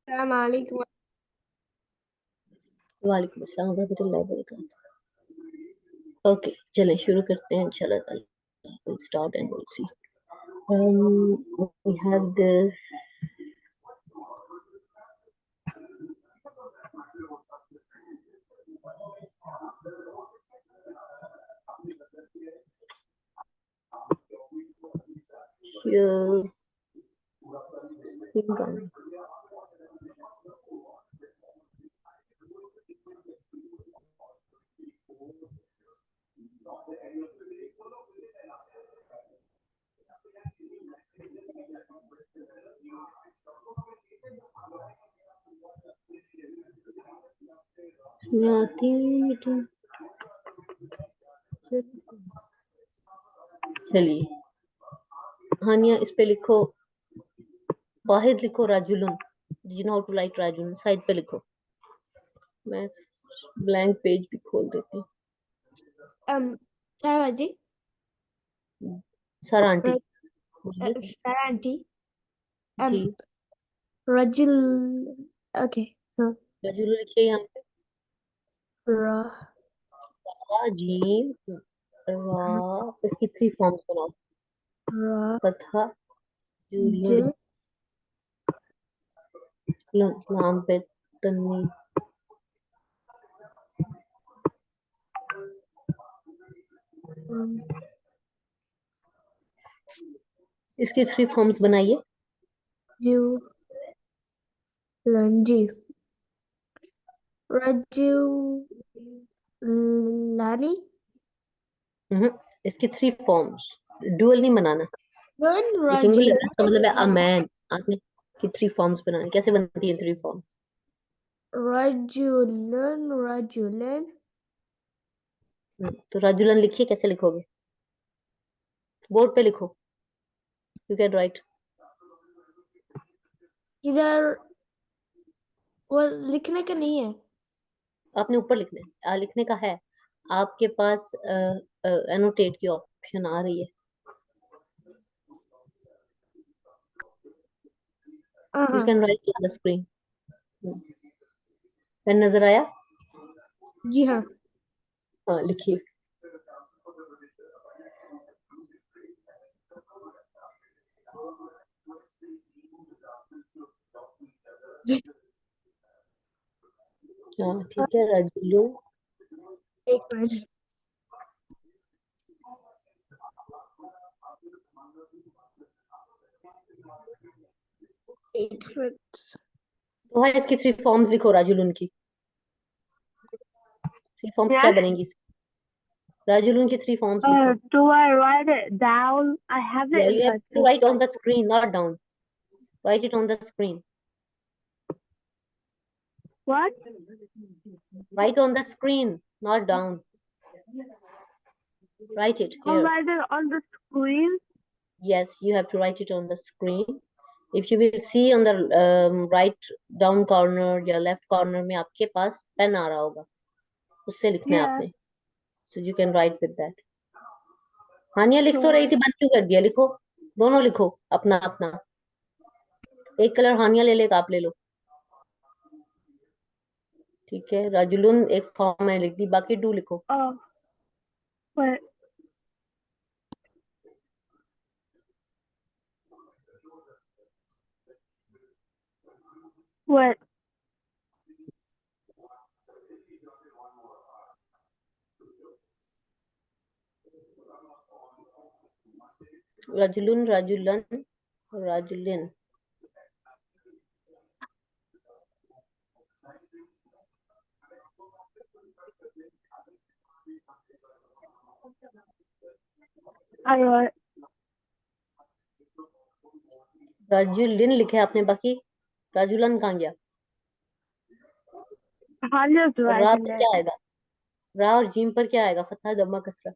अस्सलाम वालेकुम। वालेकुम अस्सलाम वरहमतुल्लाहि वबरकातुहू। ओके, चलें शुरू करते हैं इंशाल्लाह ताला। We'll start and we'll see. We have this here. मैं आती हूँ तो चलिए हानिया इस पे लिखो, वाहिद लिखो राजुलन। Did you know how to write राजुलन? साइड पे लिखो। मैं ब्लैंक पेज भी खोल देती हूँ। क्या बाजी? सारा आंटी बोलिए सारा आंटी। जी। रजुल। ओके। हाँ। राजुलन लिखिए यहाँ पे। र जीम रा, इसकी थ्री फॉर्म्स बनाओ। र फतहा जूलियन जिल लाम पे तन्वीन। इसके थ्री फॉर्म्स बनाइए। जू लंजी रजू लानी इसके थ्री फॉर्म्स, डुअल नहीं बनाना। वन ये रजू सिंगुलर का मतलब है अ मैन। आपने की थ्री फॉर्म्स बनाने, कैसे बनती है थ्री फॉर्म? रजुलन रजुलन। तो राजुलन लिखिए, कैसे लिखोगे? बोर्ड पे लिखो। You can write. इधर वो लिखने का नहीं है। आपने ऊपर लिखना है, लिखने का है। आपके पास एनोटेट की ऑप्शन आ रही है। यू हाँ can write on the screen. Pen नजर आया? जी हाँ। हाँ लिखिए। हाँ ठीक है, राजुलो। एक मिनट। एक मिनट। तो है, इसकी थ्री फॉर्म्स लिखो राजुलन की। थ्री फॉर्म्स क्या? क्या बनेंगी? राजुलन की थ्री फॉर्म्स लिखो। Do I write it down? I have it Yeah, in you have my to write on the screen, not down. Write it on the screen. what? Write on the screen, not down. Write it I'll here. write it on the screen. Yes, you have to write it on the screen. If you will see on the right down corner या left corner में आपके पास pen आ रहा होगा, उससे लिखना है Yeah. आपने। So you can write with that. हानिया लिख तो रही Sure. थी, बंद क्यों कर दिया? लिखो, दोनों लिखो अपना अपना। एक कलर हानिया ले लेगा, आप ले लो। ठीक है, राजुलन एक फॉर्म में लिख दी, बाकी टू लिखो। Oh, wait. What? राजुलन राजुलन राजुलिन। I wrote. राजुलिन लिखे आपने, बाकी राजुलन कहाँ गया? Hanya's और रा writing पर it. क्या आएगा? रा और जीम पर क्या आएगा? फतहा दम्मा कसरा।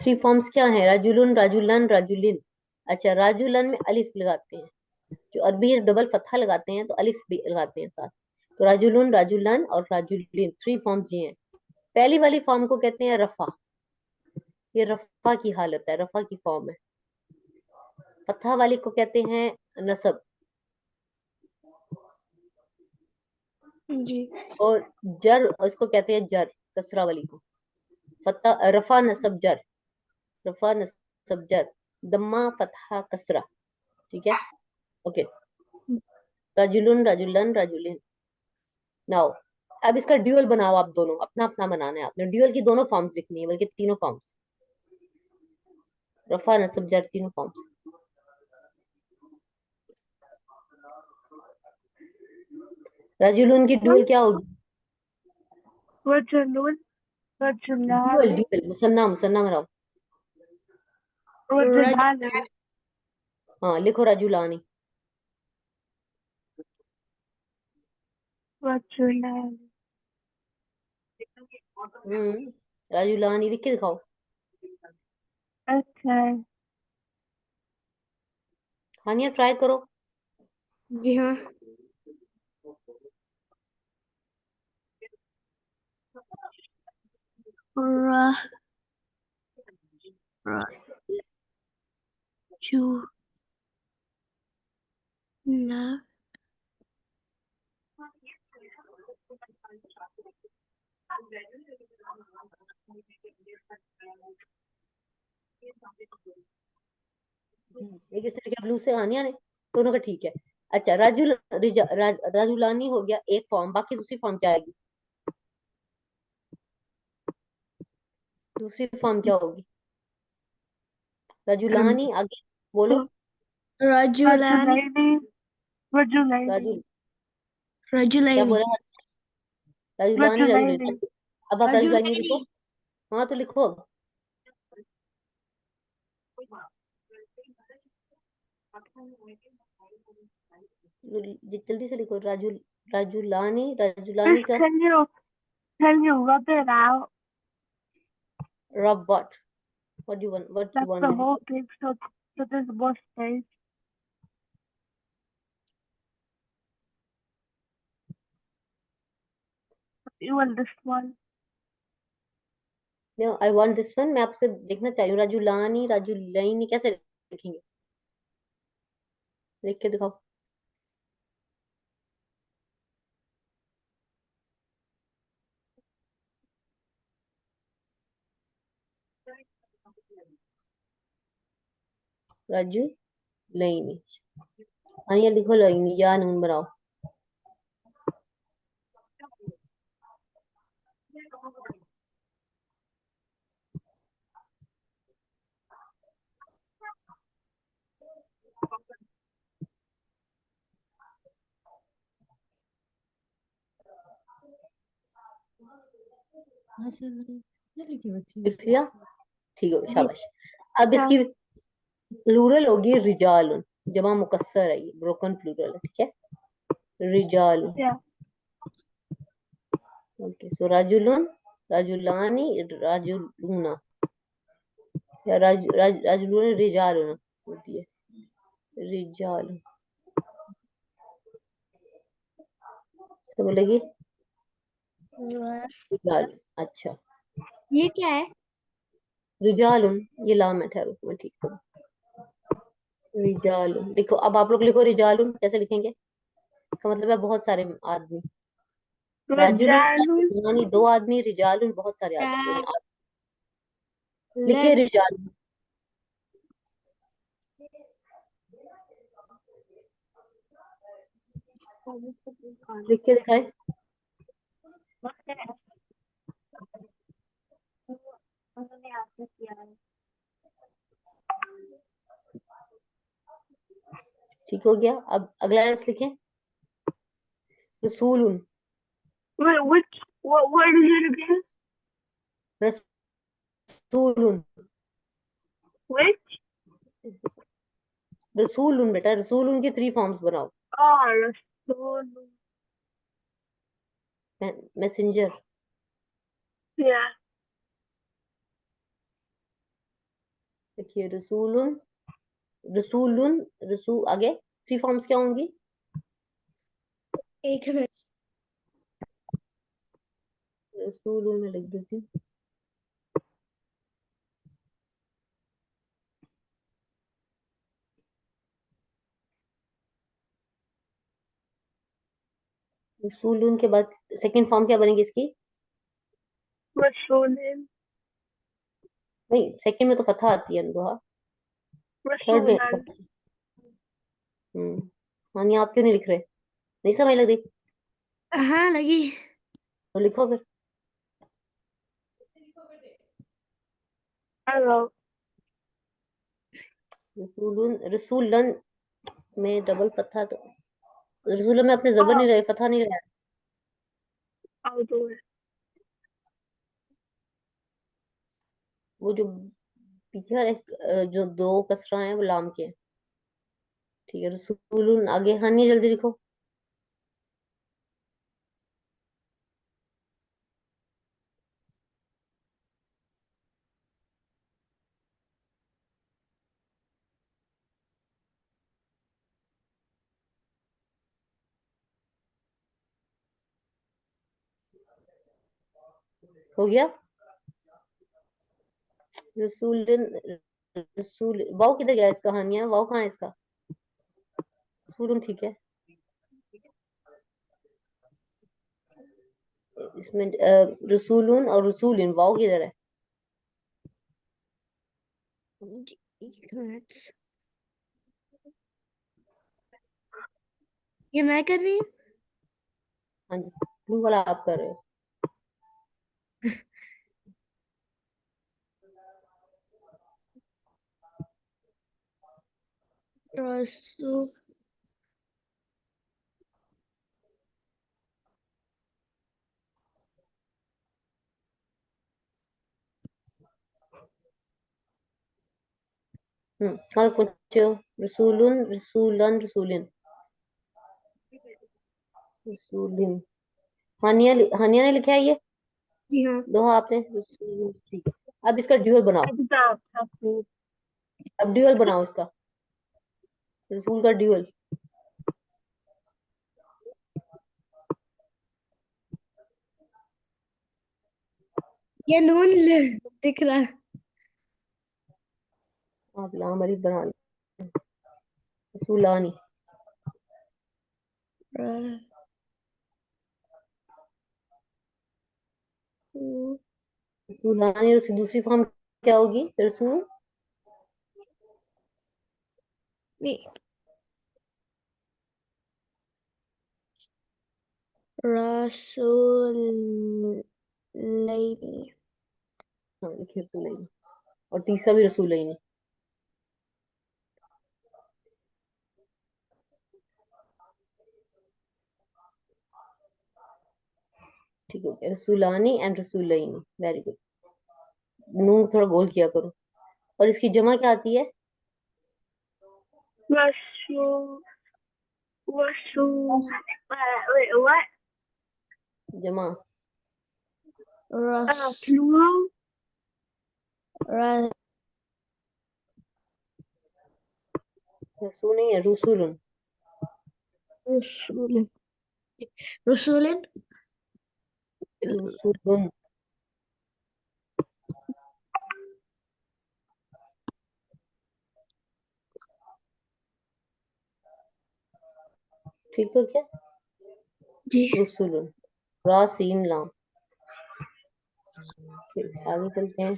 थ्री फॉर्म्स क्या है? राजुलन राजुलन राजुलिन। अच्छा, राजुलन में अलिफ लगाते हैं। जो अरबी डबल फतहा लगाते हैं तो अलिफ भी लगाते हैं साथ। तो राजुलुन, राजुलन और राजुलिन 3 फॉर्म्स ये हैं। पहली वाली फॉर्म को कहते हैं रफा। ये रफा की हालत है, रफा की फॉर्म है। फतहा वाली को कहते हैं नसब। जी। और जर, इसको कहते हैं जर, कसरा वाली को। फतहा, रफा नसब जर, रफा नसब जर, दम्मा फतहा कसरा। ठीक है, ओके। राजुलुन, राजुलन, राजुलिन। नाउ अब इसका ड्यूअल बनाओ आप दोनों, अपना अपना बनाना है आपने। ड्यूअल की दोनों फॉर्म्स लिखनी है, बल्कि तीनों फॉर्म्स, रफा नसब जर तीनों फॉर्म्स। राजुलुन की ड्यूअल क्या होगी? रजुलुन, रजुलान, ड्यूअल, ड्यूअल, मुसन्ना, मुसन्ना बनाओ। रजुलान, हाँ लिखो राजुलानी। रजुलान। राजुलानी लिख के दिखाओ। अच्छा। हानिया ट्राई करो। जी हाँ। र रजुला एक इस तरह के ब्लू से हानिया ने दोनों का, ठीक है। अच्छा, राजुलानी हो गया एक फॉर्म, बाकी दूसरी फॉर्म क्या आएगी? दूसरी फॉर्म क्या होगी? राजुलानी, आगे बोलो। रजुलान, राजू, क्या रजुलैनी, बोला? राजुलानी, राजुलिन। अब आप राजुलानी रजुलैनी। लिखो। हाँ तो लिखो अब। जल्दी से लिखो। राजुलानी, राजुलानी का Can you rub it out? रब what do you want, what you That's want the me to whole do? thing, so there's more space. You want this one? No, I want this one। मैं आपसे देखना चाह रही हूँ, राजुलानी, राजुलानी कैसे लिखेंगे? लिख के दिखाओ। राजू लाइनी, हाँ ये लिखो लाइनी, या नून बनाओ। लिख लिया? ठीक हो गया, जी। शाबाश। अब हाँ। इसकी प्लूरल होगी रिजालुन। जमा मुकस्सर है, ये ब्रोकन प्लूरल है, ठीक है। रिजालुन, Yeah. ओके। सो राजुलुन, राजुलानी, राजुलूना, या राजुलून, रिजालुन होती है, रिजालुन तो बोलेगी रिजालुन। अच्छा, ये क्या है? रिजालुन, ये लाम है, ठहरो मैं ठीक करूँ। रिजालुन लिखो। अब आप लोग लिखो रिजालुन, कैसे लिखेंगे? इसका मतलब है बहुत सारे आदमी। राजुलुन, Rajalun. राजुलानी 2 आदमी, रिजालुन बहुत सारे आदमी, यानी लिखिए Let. रिजालुन। लिख के दिखाए। ठीक हो गया। अब अगला लेट्स लिखें, रसूलुन। Wait, what is it again? रसूलुन, Which? रसूलुन बेटा, रसूलुन की 3 फॉर्म्स बनाओ। Oh, Rasul. Messenger, Yeah. देखिए रसूलुन, रसूलुन, रसू, आगे 3 फॉर्म्स क्या होंगी? एक मिनट। रसूलुन में लिख देती हूँ। रसूलुन के बाद सेकंड फॉर्म क्या बनेगी इसकी? रसूलन नहीं, सेकंड में तो फतहा आती है दोहा, थर्ड में रसूलन। कस्र। हाँ, ये आप क्यों नहीं लिख रहे? नहीं समझ लग रही हाँ लगी। तो लिखो फिर। हेलो। रसूलुन, रसूलन में डबल फतहा तो, रसूलन में अपने जबर नहीं रहे, फतहा नहीं रहा। आओ दो है। वो जो पीछे वाले, जो दो कसरा हैं वो लाम के हैं। ठीक है, रसूलुन आगे। हाँ, नहीं जल्दी लिखो। हो गया। रसूलन, रसूल, वाव किधर गया इसका? हानिया, वाव कहाँ है इसका? रसूलुन ठीक है। इसमें रसूलुन और रसूलिन, वाव किधर है? ये मैं कर रही हूँ। हाँ जी, ब्लू वाला आप कर रहे हो। रसू कल पूछो। रसूलुन, रसूलन, रसूलिन, रसूलिन। हानिया ने लिखा है ये जी हाँ। दोहा आपने, रसूलुन, ठीक है। अब इसका ड्यूअल बनाओ। एग्जाम था खूब। अब ड्यूअल बनाओ इसका, रसूल का ड्यूअल। ये दिख रहा है। आप लाम अलिफ बना लो। रसूलानी, रसूलानी, और उसकी दूसरी फॉर्म क्या होगी? रसूल, रसूल हाँ लिखिए रसूलैनी, और तीसरा भी रसूलैनी। ठीक हो गया, रसूलानी एंड रसूलैनी, वेरी गुड। नून थोड़ा गोल किया करो। और इसकी जमा क्या आती है? रसू रसू wait, what? जमा, Plural? रसूल नहीं है, रसूलुन। रसूल रसूलन। रसूलुन, ठीक हो क्या? जी। रसूलुन, रा सीन लाम। फिर आगे चलते हैं।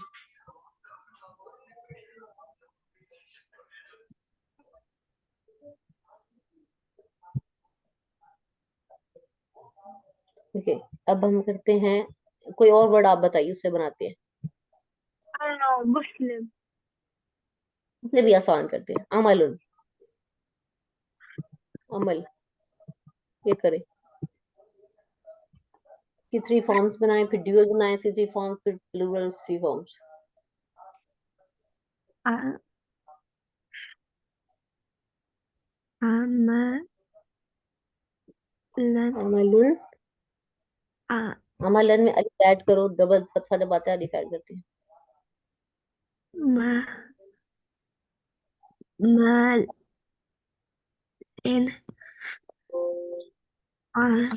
ओके, अब हम करते हैं, कोई और वर्ड आप बताइए, उससे बनाते हैं। I don't know, Muslim. उससे भी आसान करते हैं। अमलुन, अमल, ये करें। इसकी थ्री फॉर्म्स बनाए, फिर ड्यूअल बनाए, इसकी थ्री फॉर्म्स, फिर plural three forms. Uh, Amalan. अमलुन, Uh, अमलन में अलिफ ऐड करो, डबल फतहा दबाते हैं, अलिफ ऐड करते हैं। ma mal in. Uh,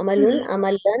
Amalun, amalan,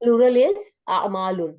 plural is amalun.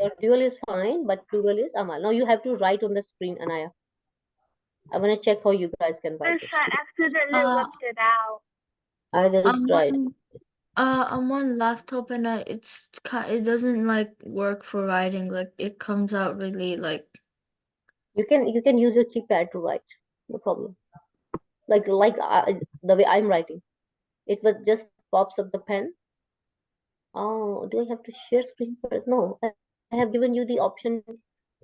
Your dual is fine, but plural is amal. Now you have to write on the screen, Anaya. I want to check how you guys can write it. I accidentally Uh, whipped it out. I will I'm try it. I'm on laptop and it doesn't like work for writing. Like it comes out really like You can use your keypad to write. No problem. Like the way I'm writing. It was just pops up the pen. Oh, do I have to share screen for it? No, I have given you the option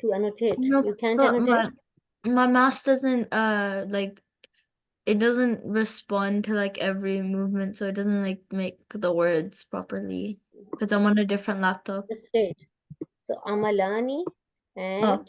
to annotate. no, You can't but annotate. my mouse doesn't like it doesn't respond to like every movement, so it doesn't like make the words properly because I'm on a different laptop. Just say it. So amalani and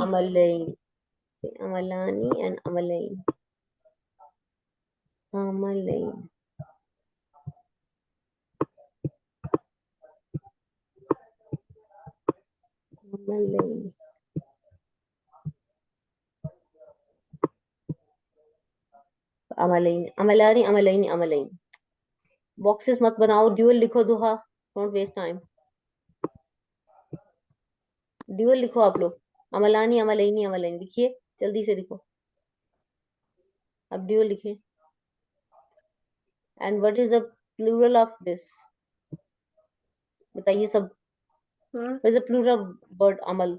amalain. Amalani and amalain. Amalain. Amalain. Amalain. Amalani, amalaini, amalain. Boxes मत बनाओ, dual लिखो दुहा. Don't waste time. Dual लिखो आप लोग. अमलानी, अमलैनी, अमलैन लिखिए. जल्दी से लिखो. अब ड्यूअल लिखिए. And what is the plural of this? बताइए सब. What is the plural of word amal?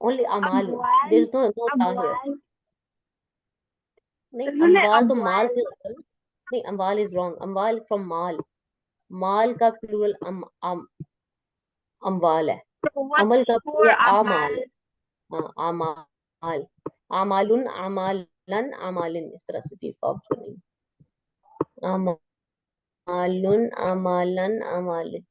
Only amal. Amwal. There is no ta here. Amwal. नहीं, Isn't it अम्वाल तो माल amwal? से होता है. नहीं, अम्वाल is wrong. अम्वाल from माल. माल का plural अम्वाल है. So what's अमल का for plural आमाल amal? है. हाँ, आमाल. आमालुन, आमालन, आमालिन. इस तरह से थी फॉर्म बनेगी. आमालुन, आमालन, आमालिन.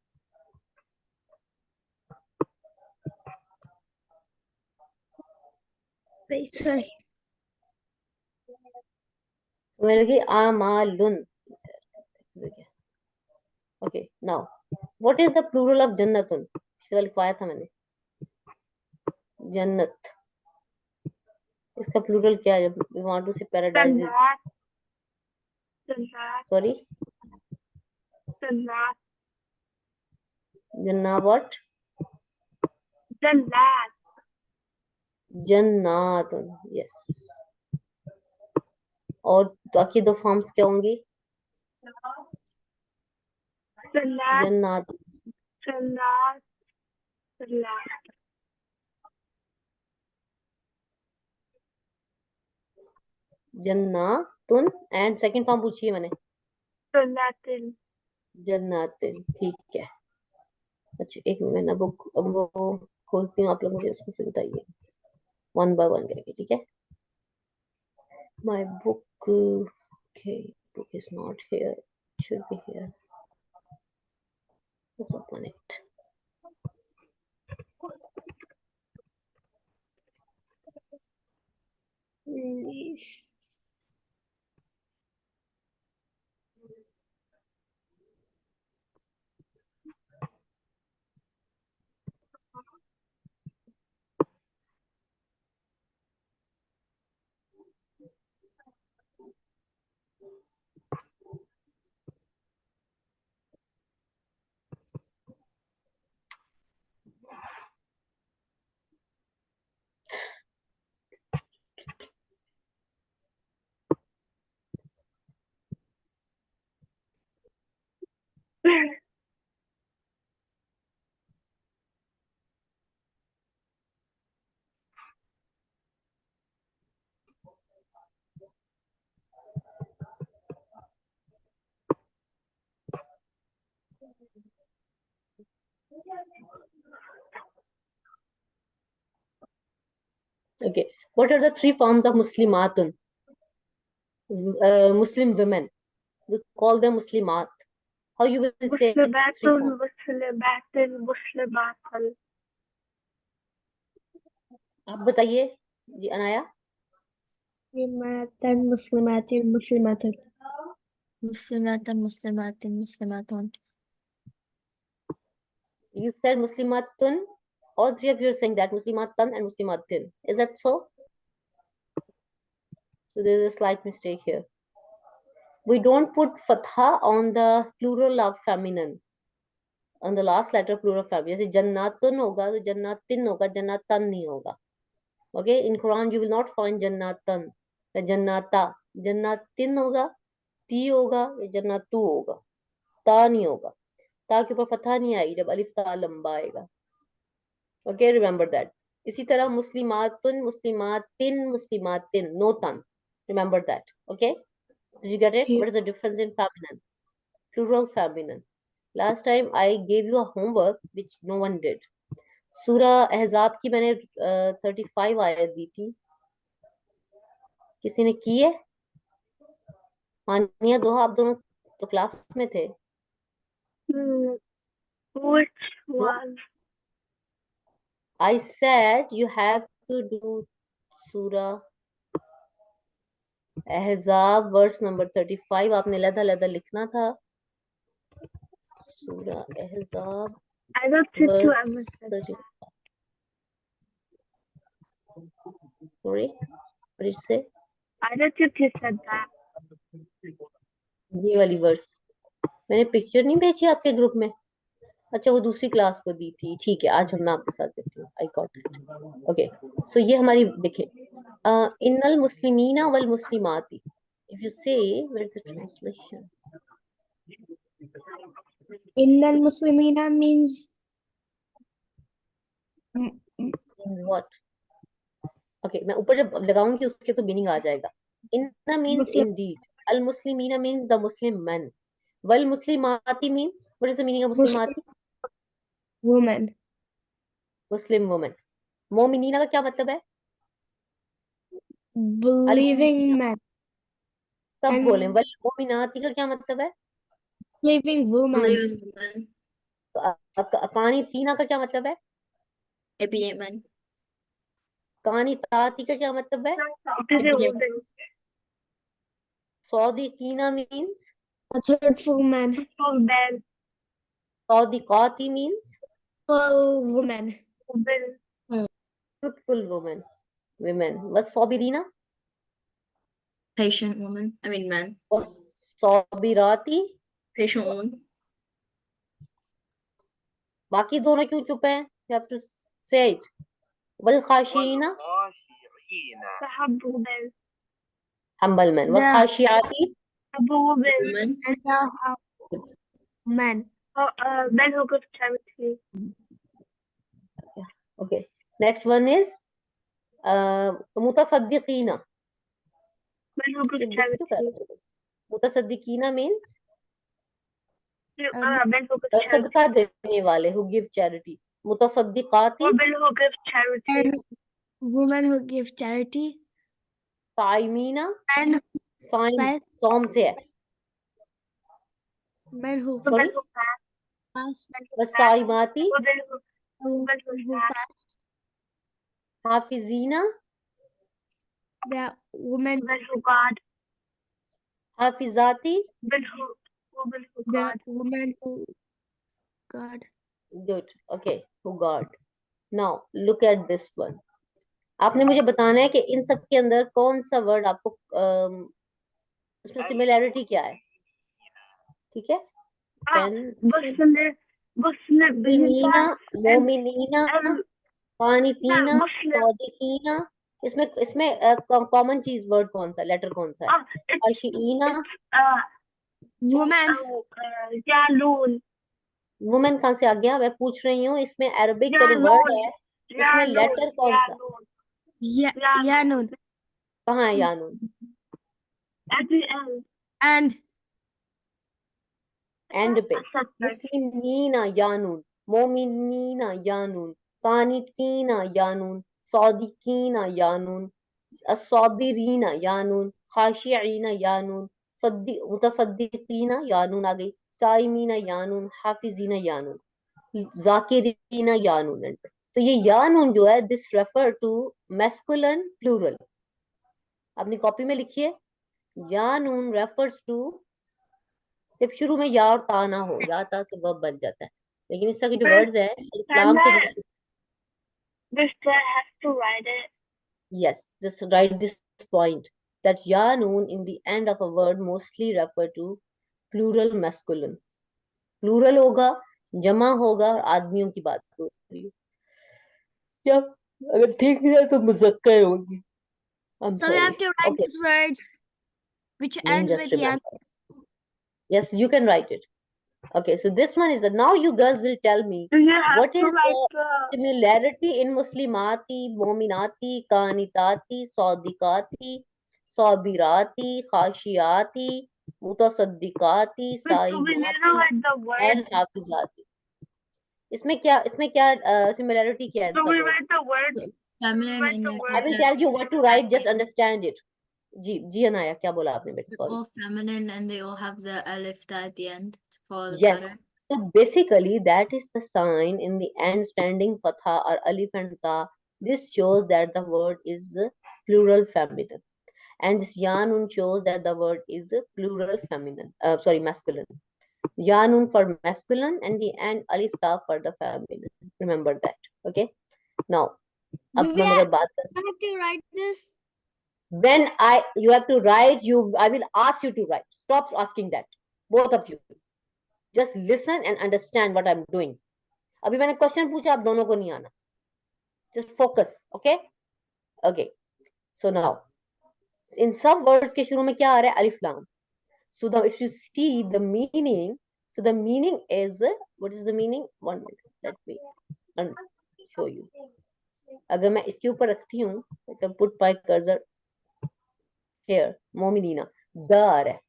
Wait, sorry. मेरे लगी आमालुन. Okay, now what is the plural of जन्नतुन? इस वाला लिखवाया था मैंने. जन्नत. इसका प्लूरल क्या है? We want to say paradises. Jannat. Jannat. Sorry, Jannat. जन्ना what? Jannat. जन्नातुन. Yes. और बाकी दो फॉर्म्स क्या होंगी? Jannat. जन्नात. Jannat. Jannat. जन्नातुन एंड सेकंड फॉर्म पूछिए मैंने. Jannatin. जन्नातिन. ठीक है. अच्छा, एक मिनट ना बुक अब वो खोलती हूँ. आप लोग मुझे उसमें से बताइए वन बाय वन करके. ठीक है. My book. Okay, book is not here. It should be here. Let's open it. Okay, what are the three forms of Muslimatun? Muslim women. We call them Muslimat. How you will say three Muslimatun. forms? Muslimatin. Muslimatal. आप बताइए जी Anaya. muslimatan muslimatin muslimatun. Muslimatan, muslimatin, muslimatun. You said muslimatun. All three of you are saying that muslimatan and muslimatin. Is that so? So there is a slight mistake here. We don't put fatha on the plural of feminine. On the last letter plural of feminine. जैसे जन्नातुन होगा तो जन्नातिन होगा, जन्नातन नहीं होगा. Okay, in Quran you will not find jannatan, jannata. जन्नातिन होगा, ती होगा, या जन्नातु होगा, ता नहीं होगा. ता के ऊपर फतहा नहीं आएगी जब अलिफ ता लंबा आएगा. Okay, remember that. इसी तरह मुस्लिमातुन, मुस्लिमातिन, मुस्लिमातिन, no tan. Remember that. Okay, did you get it? Yeah. What is the difference in feminine, plural, feminine? Last time I gave you a homework which no one did. सूरा अहज़ाब की मैंने 35 आयत दी थी. किसी ने की है? मानिया दोहा, आप दोनों तो क्लास में थे. Which No? one? I said you have to do सूरा अहज़ाब वर्स नंबर 35. आपने लदा लिखना था. सूरा अहज़ाब I don't think you verse ever said that. 35. Sorry, what did you say? I don't think you said that. ये वाली वर्स मैंने पिक्चर नहीं भेजी आपके ग्रुप में. अच्छा, वो दूसरी क्लास को दी थी. ठीक है, आज मैं आपके साथ देती हूँ. I got it. Okay, so ये हमारी देखें. इन्नल मुस्लिमीना वल मुस्लिमाती. If you say where is the translation? Innal muslimina means what? Okay, मैं ऊपर जब लगाऊंगी उसके तो मीनिंग आ जाएगा. इन्ना मींस Muslim. इंडीड. अल मुस्लिमीना मींस द मुस्लिम men. वल मुस्लिमाती means, what is the meaning of मुस्लिमाती? woman. Muslim women. मोमिनीना का क्या मतलब है? Believing men. सब And- बोलें. वल मोमिनाती का क्या मतलब है? Believing woman. Believing woman. कानी तीना का क्या मतलब है? Obedient man. कानी ताती का क्या मतलब है? It is a woman. सौदी कीना means? A truthful man. Full man. सौदी काती means? Full woman. Woman. Truthful women. Women. बस सौबिरीना. Patient woman. I mean man. सौबिराती. Patient woman. बाकी दोनों क्यों चुप हैं? You have to say it. वल खाशीना. Sahab woman. Humble man. वल Yeah. खाशियाती. Abu woman. Woman. And the man. Men who give charity. Okay. Next one is मुतसद्दिकीना. Men who give charity. मुतसद्दिकीना means Men who give charity. सदका देने वाले. who give charity. मुतसद्दिकाती. Women who give charity. And women who give charity. साइमीना. And Saim fast. सोम से है. Men who Women Sorry? who fast. fast. वसाइमाती. Women who fast. हाफिजीना. The women. Women who guard. हाफिजाती. Women who The guard. woman who God. Good. Okay. who God. Now look at this one. आपने मुझे बताना है कि इन सब के अंदर कौन सा वर्ड आपको उसमें सिमिलैरिटी क्या है. ठीक है. Muslim. मुस्लिमीना, मोमिनीना, and कानितीना, Muslim. सौदिकीना. इसमें कॉमन चीज वर्ड कौन सा, लेटर कौन सा है? आशिईना. Woman. Yaloon. वुमेन कहाँ से आ गया? मैं पूछ रही हूँ. इसमें अरबिक का Yaloon. वर्ड है, इसमें लेटर कौन सा? Yanun. कहाँ है यानून? At the end. And and पे. मुस्लिमीना यानून, मोमिनीना यानून, कानितीना यानून, सौदिकीना यानून, अस्साबिरीना यानून, खाशिईना यानून, मुतसद्दिकीना यानून आ गई, साइमीना यानून, हाफिजीना यानून, जाकिरीना यानून. तो ये यानून जो है, this refer to masculine plural. अपनी कॉपी में लिखिए, या नून रेफर्स टू, जब शुरू में या और ता ना हो, या ता से वर्ब बन जाता है, लेकिन इस तरह के जो वर्ड्स हैं इस्लाम से जो, This guy has to write it. yes, just write this point that ya noon in the end of a word mostly refer to plural masculine. Plural होगा, जमा होगा, और आदमियों की बात होती है, क्या अगर ठीक है तो मुज़क्कर होगी। I'm So we sorry. have to write Okay, this word which you ends just with yan. remember. Yes, you can write it. Okay, so this one is that now you girls will tell me Do you have what to is the write similarity in Muslimati, Mominati, Kanitati, Sadiqati, Sabirati, Khashiyati, Mutasaddiqati, but do we need to Saimati, write the word? and Hafizati. इसमें क्या similarity क्या है Do सब we words? write the word? Feminine Write and the then word. I will tell you what to write, just understand it. जी अनाया क्या बोला आपने बेटा? they're Sorry. all feminine and they all have the alif ta at the end to follow the Yes. pattern. So basically, that is the sign in the end standing fatha or alif and ta. This shows that the word is plural feminine. And this yanun shows that the word is plural feminine. Sorry, masculine. Yanun for masculine and the end alif ta for the feminine. Remember that. Okay. Now, Do अब we मैं have, अगर बात कर, I have to write this? when you have to write, I will ask you to write. Stop asking that, both of you. Just listen and understand what I'm doing. अभी मैंने question पूछा, आप दोनों को नहीं आना. Just focus, okay? Okay. So now, in some words के शुरू में क्या आ रहा है? Alif lam. So if you see the meaning, so the meaning is, what is the meaning? 1 minute. Let me show you. अगर मैं इसके ऊपर रखती हूँ, I can put my cursor here. मोमिनीना, द आ रहा है,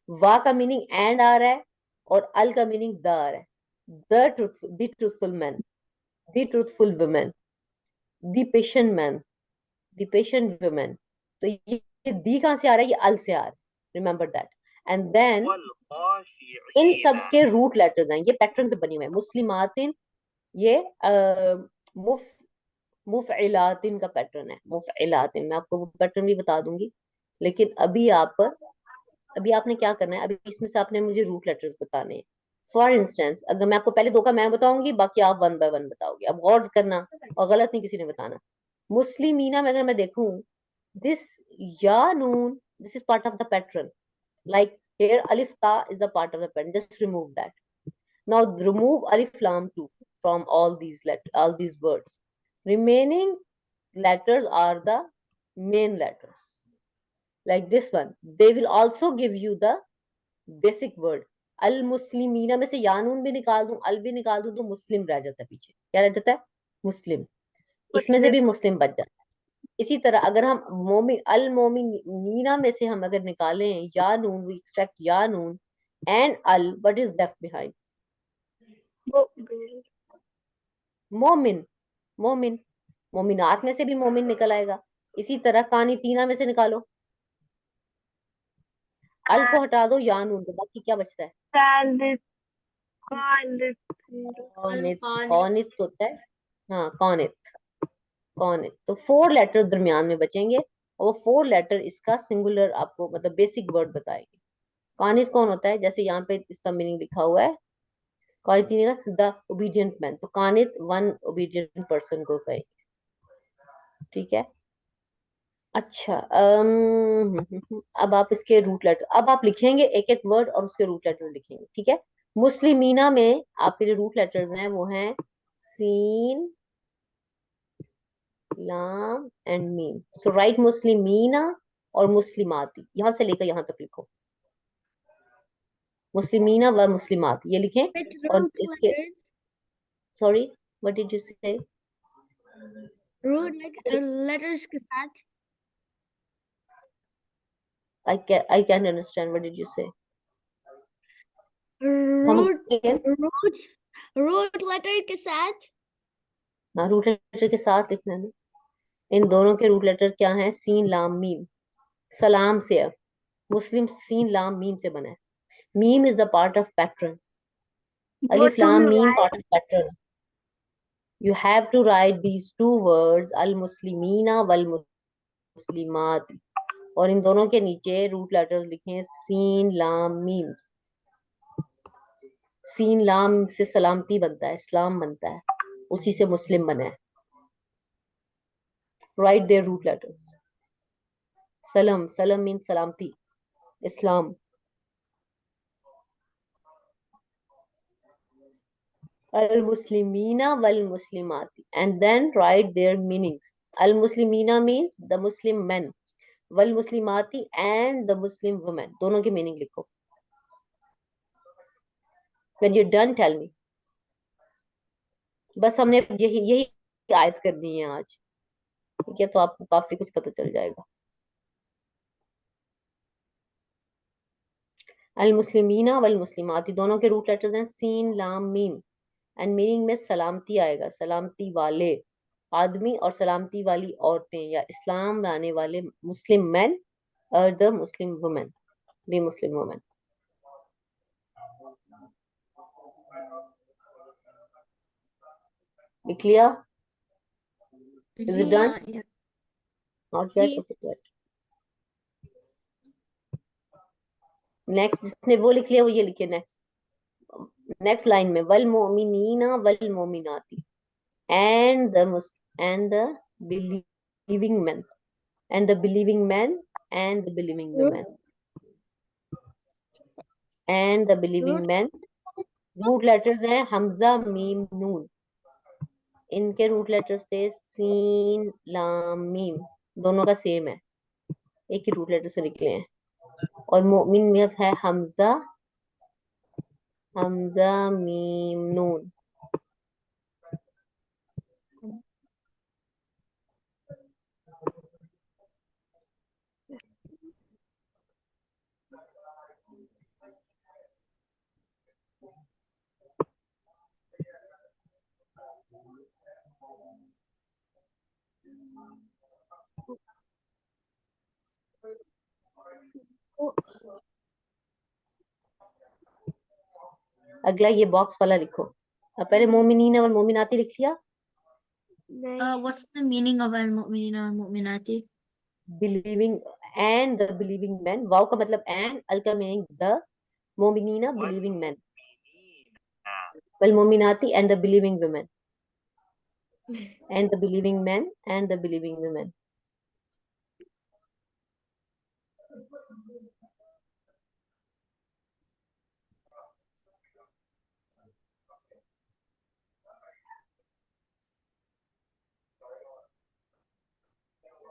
वा का मीनिंग एंड आ रहा है, और अल का मीनिंग द आ रहा है. The truthful man, the truthful woman, the patient man, the patient woman. तो ये दी कहां से आ रहा है? ये अल से आ रहा है. Remember that. And then in सब के रूट लेटर्स हैं, ये पैटर्न पे बने हुए हैं. मुस्लिमातिन, ये मुफइलातिन का पैटर्न है. मुफइलातिन, मैं आपको वो पैटर्न भी बता दूंगी, लेकिन अभी आपने क्या करना है, अभी इसमें से आपने मुझे रूट लेटर्स बताने हैं. फॉर इंस्टेंस, अगर मैं आपको पहले दो का मैं बताऊंगी, बाकी आप 1 बाय 1 बताओगे. अब गौर करना और गलत नहीं किसी ने बताना. मुस्लिमीना में अगर मैं देखूं, दिस या नून, this is part of the pattern. Like here alif ta is a part of the pattern. Just remove that. Now remove alif lam too from all these words. Remaining letters are the main letters. Like this one, they will also give you the basic word. अल मुस्लिमीना में से यानून भी निकाल दूं, अल भी निकाल दूं, तो मुस्लिम रह जाता है पीछे. क्या रह जाता है? मुस्लिम. इसमें से भी मुस्लिम बच जाता है. इसी तरह अगर हम अल मोमिनीना में से हम अगर निकालें यानून, वी एक्सट्रैक्ट यानून एंड अल, व्हाट इज लेफ्ट बिहाइंड? मोमिन. मोमिन. मोमिनात में से भी मोमिन निकल आएगा. इसी तरह कानितीना में से निकालो, अल को हटा दो, यानून, तो बाकी क्या बचता है? कौनित होता है. हाँ, कौनित. तो 4 लेटर दरमियान में बचेंगे, और वो 4 लेटर इसका सिंगुलर आपको मतलब बेसिक वर्ड बताएंगे. कौनित कौन होता है? जैसे यहाँ पे इसका मीनिंग लिखा हुआ है, कौनित द ओबीडियंट मैन. तो कौनित 1 ओबीडियंट पर्सन को कहेंगे. ठीक है. अच्छा, अब आप इसके रूट लेटर, अब आप लिखेंगे एक एक वर्ड और उसके रूट लेटर्स लिखेंगे. ठीक है. मुस्लिमीना में आपके जो रूट लेटर्स हैं वो हैं सीन, लाम एंड मीम. सो राइट मुस्लिमीना और मुस्लिमाती, यहां से लेकर यहां तक लिखो. मुस्लिमीना व मुस्लिमाती ये लिखें. With और root इसके, letters. Sorry, what did you से? Root like letters के साथ. I can't understand, what did you say? Root again? root letter के साथ. हाँ, रूट लेटर के साथ लिखना है. इन दोनों के रूट लेटर क्या हैं? सीन लाम मीम. सलाम से है, मुस्लिम सीन लाम मीम से बना है. Meme is the part of pattern. अलिफ लाम meme part of pattern. You have to write these 2 words, al muslimina wal muslimat. और इन दोनों के नीचे रूट लेटर्स लिखे हैं सीन लाम मीम। सीन लाम से सलामती बनता है, इस्लाम बनता है, उसी से मुस्लिम बना है। Write their root letters. सलम, सलम मीन सलामती, इस्लाम। अल मुस्लिमीना वल मुस्लिमाती and then write their meanings. अल मुस्लिमीना मीन्स द मुस्लिम men, वल मुस्लिमाती एंड द मुस्लिम वुमेन, दोनों की मीनिंग लिखो। When you're done, tell me. बस हमने यही यही आयत करनी है आज, ठीक है? तो आपको काफी कुछ पता चल जाएगा। अल मुस्लिमीना वल मुस्लिमाती, दोनों के रूट लेटर्स हैं सीन लाम मीम एंड मीनिंग में सलामती आएगा, सलामती वाले आदमी और सलामती वाली औरतें या इस्लाम लाने वाले मुस्लिम men और the Muslim women, the Muslim women. clear? Is it done? Yeah. Not yet? Yeah. Okay, good. Next जिसने वो लिख लिया वो ये लिखे नेक्स्ट। नेक्स्ट लाइन में वल मोमिनीना वल मोमिनाती and the believing men and the believing men and the believing women and the believing men। Root letters हैं हमजा मीम नून, इनके रूट लेटर्स थे सीन लाम मीम, दोनों का सेम है, एक ही रूट लेटर से निकले हैं। और मोमिन में है हमजा, हमजा मीम नून। अगला ये बॉक्स वाला लिखो। अब पहले मोमिनीन और मोमिनाती लिख लिया। What's the meaning of al-mu'minina and mu'minati? Believing and the believing man, वाव का मतलब एंड, अल का मीनिंग द, मोमिनीना बिलीविंग मैन, वल मोमिनाती and the believing women and the believing men and the believing women।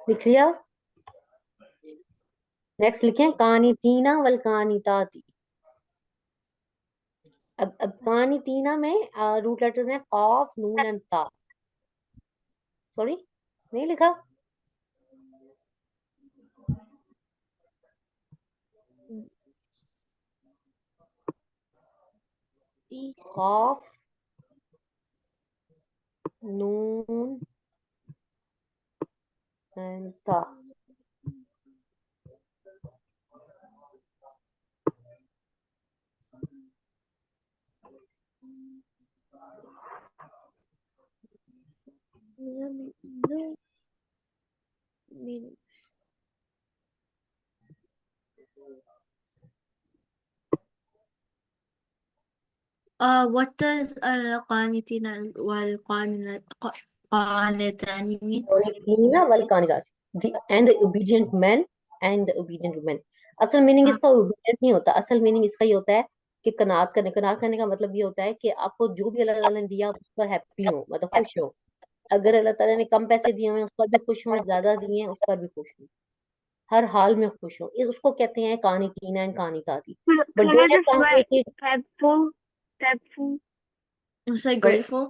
लिख लिया? नेक्स्ट लिखें कानितीना वल कानिताती। अब कानितीना में रूट लेटर्स हैं काफ नून एंड ता। सॉरी नहीं लिखा? काफ नून एंड ता। What does al-qanitina wal-qanitani mean? कानितीना वल कानिताती and the obedient men and the obedient women। असल मीनिंग इसका obedient नहीं होता, असल मीनिंग इसका ये होता है कि कनात करने, कनात करने का मतलब ये होता है कि आपको जो भी अल्लाह ताला ने दिया उस पर हैप्पी हो, मतलब खुश हो। अगर अल्लाह ताला ने कम पैसे दिए हुए हैं उस पर भी खुश हो, ज्यादा दिए हैं उस पर भी खुश हो, हर हाल में खुश हो, उसको कहते हैं कानितीना एंड कानिताती। But Can they I have just write translated, thankful? Thankful. It's like grateful.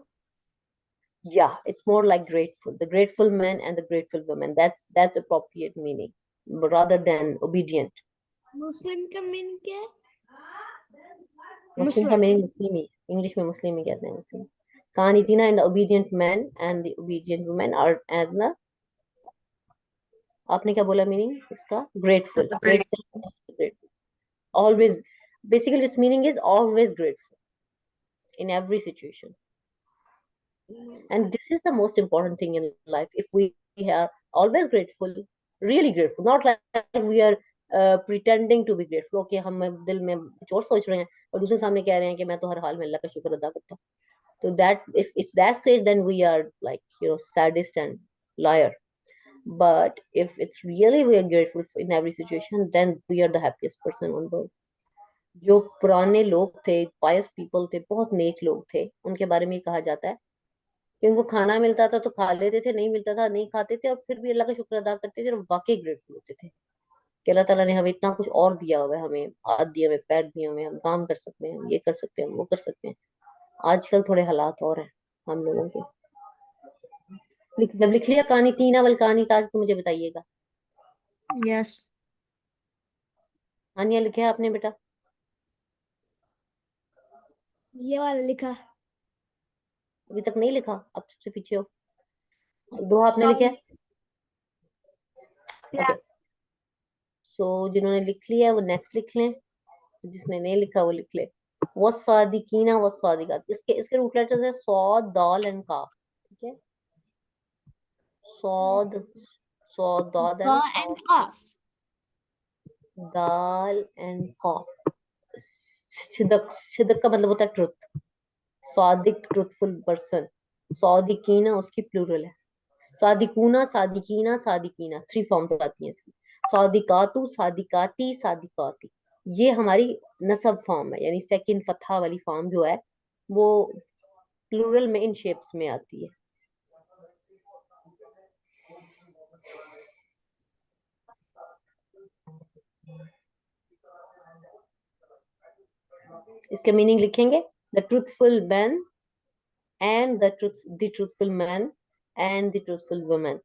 yeah, it's more like grateful, the grateful men and the grateful women, that's appropriate meaning rather than obedient। मुस्लिम का meaning क्या है? मुस्लिम का meaning मुस्लिम ही, English में मुस्लिम ही कहते हैं मुस्लिम। कानितीना and the obedient man and the obedient women are and the, आपने क्या बोला मीनिंग इसका? Grateful, grateful, always, basically its meaning is always grateful in every situation, and this is the most important thing in life। If we are always grateful, really grateful, not like we are pretending to be grateful. Okay, हम दिल में कुछ और सोच रहे हैं और दूसरे सामने कह रहे हैं कि मैं तो हर हाल में अल्लाह का शुक्र अदा करता हूँ. So that if it's that case, then we are like, sadist and liar. But if it's really we are grateful in every situation, then we are the happiest person on earth. जो पुराने लोग थे, pious people थे, बहुत नेक लोग थे, उनके बारे में कहा जाता है कि उनको खाना मिलता था तो खा लेते थे, नहीं मिलता था नहीं खाते थे, और फिर भी अल्लाह का शुक्र अदा करते थे और वाकई ग्रेटफुल होते थे कि अल्लाह ताला ने हमें इतना कुछ और दिया हुआ है, हमें हाथ दिए हुए, पैर दिए हुए, हम काम कर सकते हैं, हम ये कर सकते हैं, हम वो कर सकते हैं. आजकल थोड़े हालात और हैं हम लोगों के. जब लिख लिया कहानी तीन अवल कहानी का, तो मुझे बताइएगा. Yes. हानिया लिखे है आपने बेटा? ये वाला लिखा. अभी तक नहीं लिखा, आप सबसे पीछे हो. दो आपने लिखे हैं? Yeah. ओके. सो जिन्होंने लिख लिया है वो नेक्स्ट लिख लें, जिसने नहीं लिखा वो लिख ले. वसादिकीना वसादिकात, इसके रूट लेटर्स है सौद, दाल एंड काफ. ठीक है, सौद, सौद, दाल Ba एंड and काफ, Qaf. दाल एंड काफ. सिदक, सिदक का मतलब होता है ट्रुथ. सादिक, ट्रुथफुल पर्सन. सादिकीना उसकी प्लूरल है. सादिकूना, सादिकीना, सादिकीना, 3 फॉर्म्स आती हैं इसकी. सादिकातु, सादिकाती, सादिकाती. ये हमारी नसब फॉर्म है, यानी सेकंड फतहा वाली फॉर्म जो है वो प्लूरल में इन शेप्स में आती है. इसका मीनिंग लिखेंगे. The truthful man and the truthful man and the truthful woman.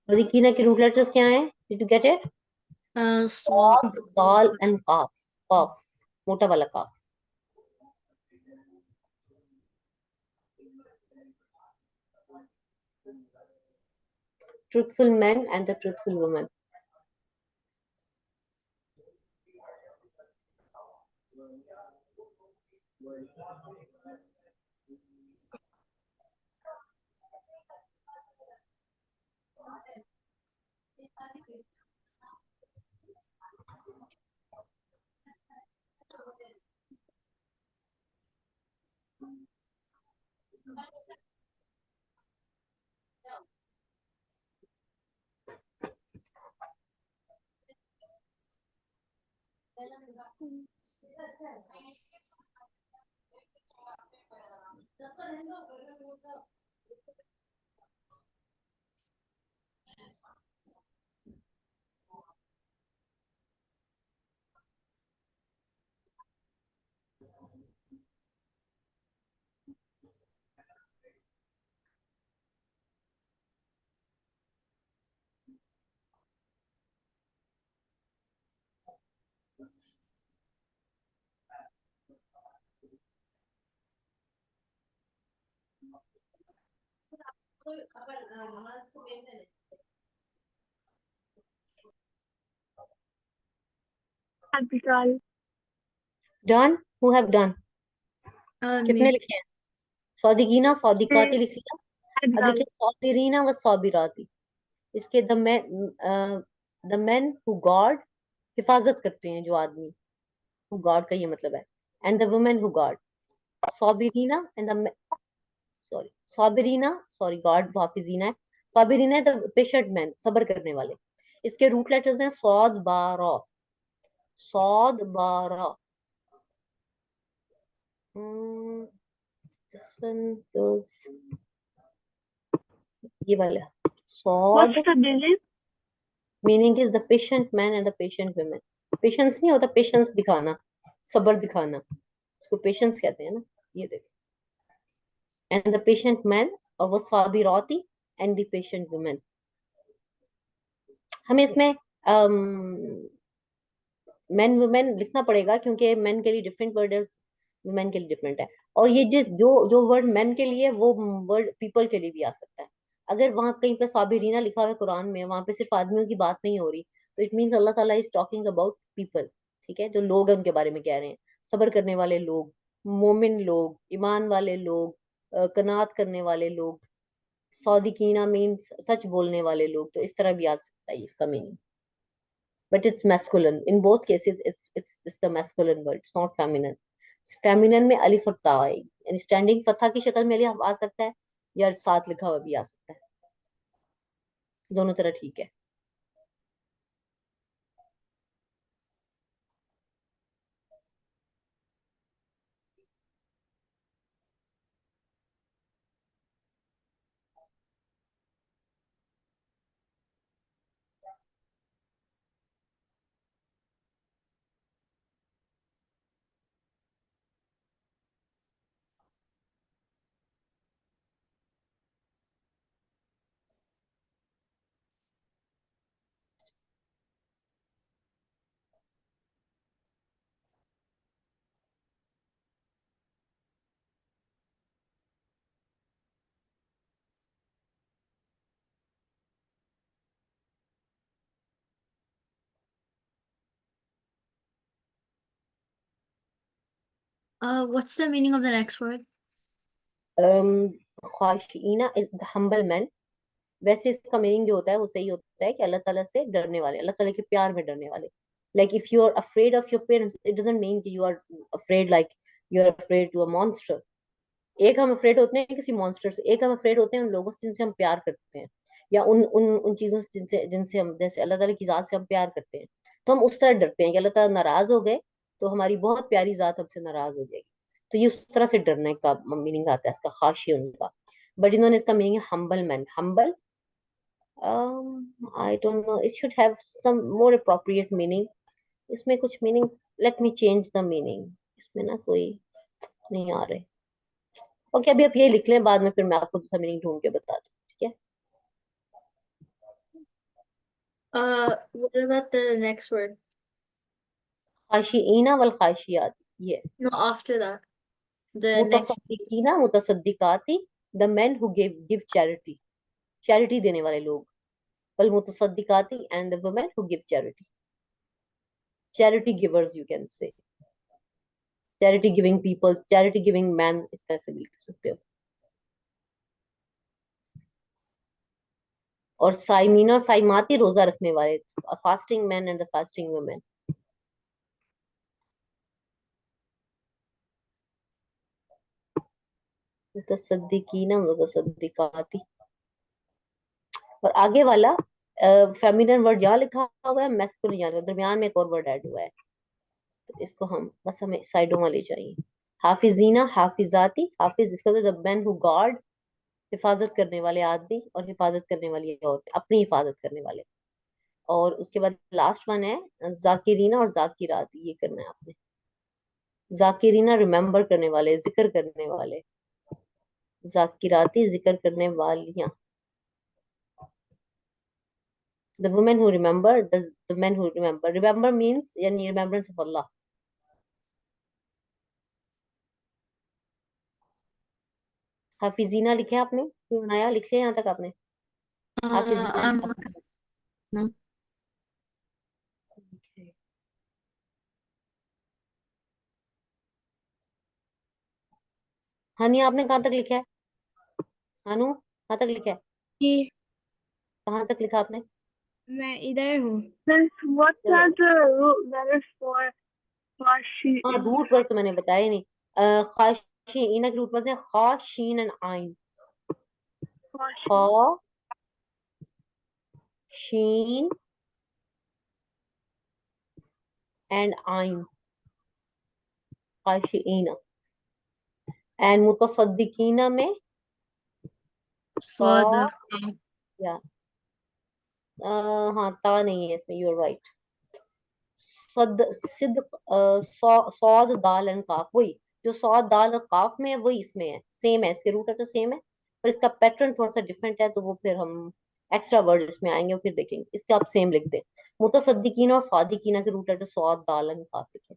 सादिकीना के रूट लेटर्स क्या हैं? Did you get it? Swab. दाल एंड काफ. काफ, मोटा वाला काफ. Truthful man and the truthful woman. Abigail. Done? Who have done? कितने Me. लिखे हैं? सौदिकीना, सौदिकाती लिख लिया. अब Abigail. लिखे सौबिरीना व सौबिराती. इसके द मैन हु गॉड, हिफाजत करते हैं जो आदमी, हु गॉड का ये मतलब है. And the women who god. सौबिरीना एंड द, सॉरी, सौबिरीना, सॉरी गॉड हाफिजीना है. सौबिरीना है द पेशेंट मैन, सब्र करने वाले. इसके रूट लेटर्स हैं सौद बारा. सौद बारा. this one goes, ये वाला Saud. What's the digit? Meaning is the patient man and the patient women. Patience नहीं होता, पेशेंस दिखाना, सब्र दिखाना, उसको पेशेंस कहते हैं ना. ये देखो. एंड द पेशेंट मैन, और वो साबिराती एंड द पेशेंट वुमेन. हमें इसमें मैन वुमेन लिखना पड़ेगा, क्योंकि मैन के लिए डिफरेंट वर्ड है, वुमेन के लिए डिफरेंट है। और ये जिस जो जो वर्ड मैन के लिए, वो वर्ड पीपल के लिए भी आ सकता है। अगर वहां कहीं पे साबिरीना लिखा हुआ है कुरान में, वहां पे सिर्फ आदमियों की बात नहीं हो रही, तो इट मीन्स अल्लाह ताला इज टॉकिंग अबाउट पीपल। ठीक है, जो लोग हैं उनके बारे में कह रहे हैं, सब्र करने वाले लोग, मोमिन लोग, ईमान वाले लोग, कनात करने वाले लोग, सौदिकीना मीन्स सच बोलने वाले लोग। तो इस तरह भी आ सकता है इसका meaning, but it's masculine in both cases. It's the masculine word, it's not feminine. Feminine में अलिफ और ता आएगी, यानी स्टैंडिंग फतहा की शक्ल में अलिफ आ सकता है, या साथ लिखा हुआ भी आ सकता है, दोनों तरह ठीक है। What's the meaning of the next word? ख्वाशीना इज द हम्बल मैन। वैसे इसका मीनिंग जो होता है वो सही होता है कि अल्लाह ताला से डरने वाले, अल्लाह ताला के प्यार में डरने वाले। Like if you are afraid of your parents, it doesn't mean कि you are afraid like you are afraid to a monster. एक हम अफ्रेड होते हैं किसी मॉन्स्टर से, एक हम अफ्रेड होते हैं उन लोगों से जिनसे हम प्यार करते हैं, या उन उन उन चीजों से जिनसे जिनसे हम, जैसे अल्लाह ताला की जात से हम प्यार करते हैं, तो हम उस तरह डरते हैं कि अल्लाह ताला नाराज हो गए तो हमारी बहुत प्यारी जात हमसे नाराज हो जाएगी। तो ये उस तरह से डरने का मीनिंग आता है इसका, खाशी उनका। बट इन्होंने इसका meaning humble man, humble, I don't know, it should have some more appropriate meaning. इसमें कुछ meanings, let me change the meaning, इसमें ना कोई नहीं आ रहे। ओके, अभी आप ये लिख लें, बाद में फिर मैं आपको दूसरा मीनिंग ढूंढ के बता दूँ, ठीक है। What about the next word? खाशिईना वल खाशियात, ये No, after that. The next. मुतसद्दिकीना मुतसद्दिकाती, the man who give charity, charity देने वाले लोग। वल मुतसद्दिकाती and the women who give charity, charity givers you can say, charity giving people, charity giving man, इस तरह से भी लिख सकते हो। और साइमीना और साइमाती, रोजा रखने वाले, fasting man and the fasting women. मुतसद्दिकीना मुतसद्दिकाती। और आगे वाला फेमिनिन वर्ड यहाँ लिखा हुआ है, मैस्कुलिन यहाँ, दरमियान में एक और वर्ड ऐड हुआ है, तो इसको हम बस हमें साइडों में ले जाइए। हाफिजीना हाफिजाती, हाफिज इसका मतलब द मैन हु गार्ड, हिफाजत करने वाले आदमी, और हिफाजत करने वाली औरतें, अपनी हिफाजत करने वाले। और उसके बाद लास्ट वन है जाकिरीना और जाकिराती, ये करना है आपने। जाकिरीना रिमेम्बर करने वाले, जिक्र करने वाले, जाकिराती जिक्र करने वालियां। The women who remember, the men who remember. Remember means yani remembrance of Allah. हाफिजीना लिखे आपने, क्यों बनाया, लिखे यहाँ तक आपने? हाफिजीना I'm हाफिजीना, no. okay. हानी आपने कहाँ तक लिखा है? हानू कहाँ तक लिखा है? कि कहाँ तक लिखा आपने? मैं इधर हूँ। Then what चलो, are the root letters for she हाँ in रूट वर्ड तो मैंने बताया ही नहीं। खाशीना के रूट वर्ड है खा शीन एंड आइन। for खा she? शीन एंड आइन, खाशीना। एंड मुतसद्दिकीना में Saw खा, the. या हाँ ता नहीं है इसमें, यू आर राइट। सद सिद्क, सौद दाल एंड काफ, वही जो सौद दाल और काफ में है वही इसमें है, सेम है, इसके रूट तो सेम है, पर इसका पैटर्न थोड़ा सा डिफरेंट है, तो वो फिर हम एक्स्ट्रा वर्ड इसमें आएंगे और फिर देखेंगे, इसके आप सेम लिख दें। मुतसद्दिकीना और सादिकीना के रूट लेटर सौद दालन काफ लिखे।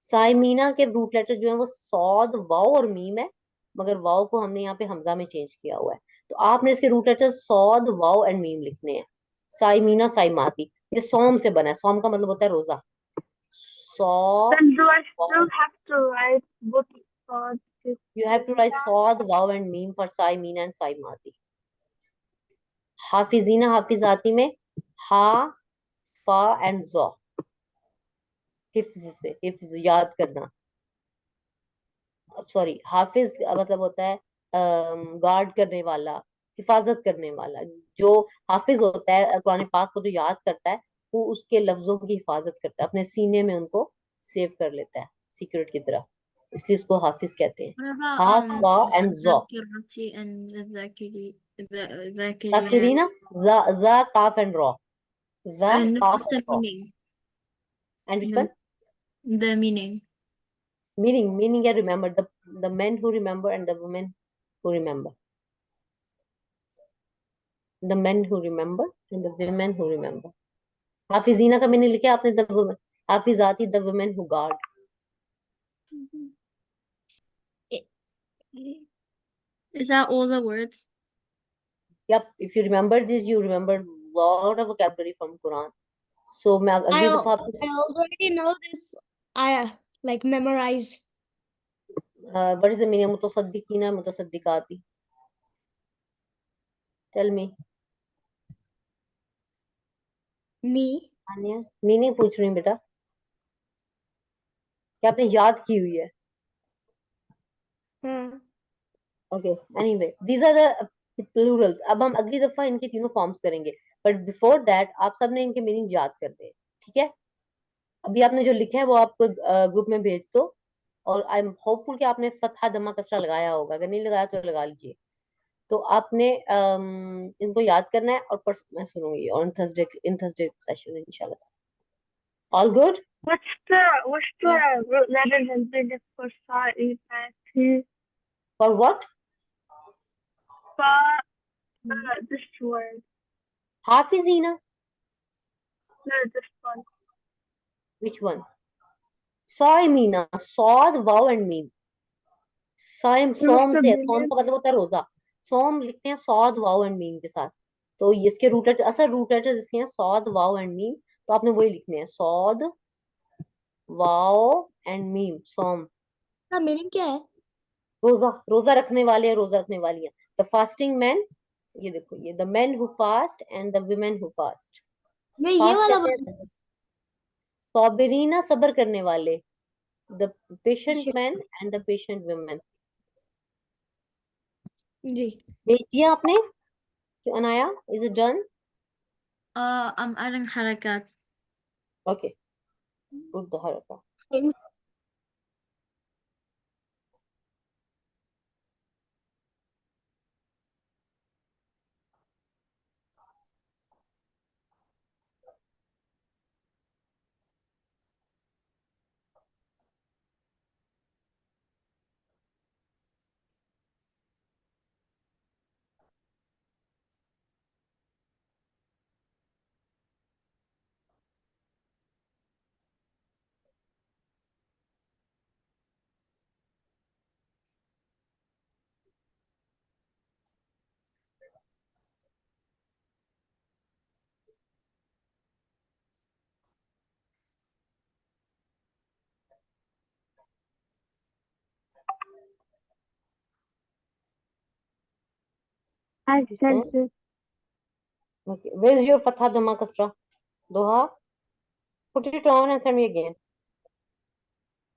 साइमीना के रूट लेटर जो है वो सौद वाव और मीम है, मगर वाव को हमने यहाँ पे हमजा में चेंज किया हुआ है, तो आपने इसके रूट लेटर सौद वाव एंड मीम लिखने हैं। साइमीना साइमाती, ये सोम से बना है, सोम का मतलब होता है रोजा। सौ Then do I still have to write both for this? You have to write sod, wow and meme for Saimina and Saimati. हाफिजीना हाफिजाती में हा फा एंड जॉ, हिफ्ज से, हिफ्ज याद करना। सॉरी, हाफिज का मतलब होता है गार्ड करने वाला, हिफाजत करने वाला। जो हाफिज होता है कुरान पाक को जो याद करता है, वो उसके लफ्जों की हिफाजत करता है, अपने सीने में उनको सेव कर लेता है सीक्रेट की तरह, इसलिए उसको हाफिज कहते हैं। What about हा फा and jaw. Zakirati and Zakirina? Zakirina, za kaf and ra. Za No, kaf what's the and ra. meaning? And which The, one? the meaning. Meaning, yeah, remember the men who remember and the women who remember. The men who remember and the women who remember. हाफिजीना का मैंने लिखा आपने the women. हाफिजाती the women who guard. I- Is that all the words? Yep, if you remember this, you remember lot of vocabulary from Quran. So मैं अगली दफा I already know this. I like memorize what is the meaning of मुतसद्दिकीना मुतसद्दिकाती? Tell me. me. आनिया, meaning पूछ रही हूँ बेटा, क्या आपने याद की हुई है? हाँ, okay, anyway these are the plurals. अब हम अगली दफा इनके तीनों फॉर्म्स करेंगे, बट बिफोर दैट आप सबने इनके मीनिंग याद कर दे, ठीक है? अभी आपने जो लिखा है वो आप ग्रुप में भेज दो, और आई एम होपफुल कि आपने फतहा दमा कसरा लगाया होगा, अगर नहीं लगाया तो लगा लीजिए। तो आपने इनको याद करना है, और परसों मैं सुनूंगी on Thursday, in Thursday session इंशाल्लाह। All good? What's the Yes. root letters and digits for sa, e, pa, t, for what? fa, this word? हाफिजीना? No, this one. Which one? साइमीना, सॉद वाव एंड मीम। साइम, And what's सोम the say, Som meaning? का मतलब होता है रोजा। सोम लिखते हैं सॉद वाव एंड मीम के साथ, तो इसके रूट लेटर, असल रूट लेटर जिसके हैं सॉद वाव एंड मीम, तो आपने वही लिखने हैं, सॉद वाव एंड मीम, सोम। का मीनिंग क्या है? रोजा, रोजा रखने वाले, रोजा रखने वाली है। द फास्टिंग मैन, ये देखो, ये the men who fast and the women who fast. मैं ये फास्ट वाला कहते हैं सॉबरीना, सब्र करने वाले, the patient man and the patient women. जी। भेज दिया आपने क्यों अनाया? Is it done? I'm adding harakat. Okay, good the हरकत। I sent it. Okay, where is your Fatha Dhamma Kasra? Doha? Put it on and send me again.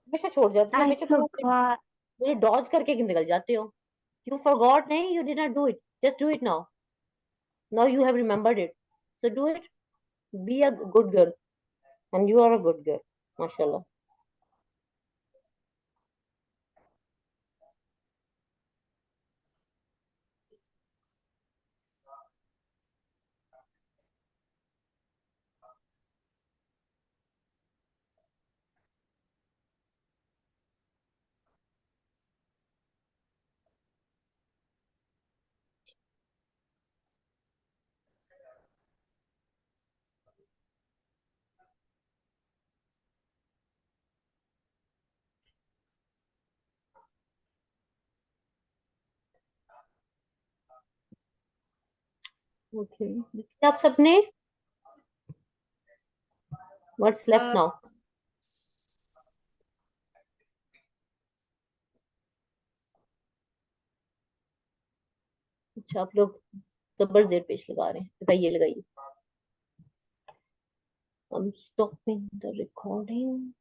हमेशा छोड़ जाती हो, I हमेशा तुम forgot. मुझे डॉज करके निकल जाते हो। You forgot? नहीं, you did not do it. Just do it now. Now you have remembered it. So do it. Be a good girl. And you are a good girl. MashaAllah. Okay, लिखे आप सबने? What's left Uh, now? अच्छा, आप लोग जबर जेर पेश लगा रहे हैं, लगाइए लगाइए। I'm stopping the recording.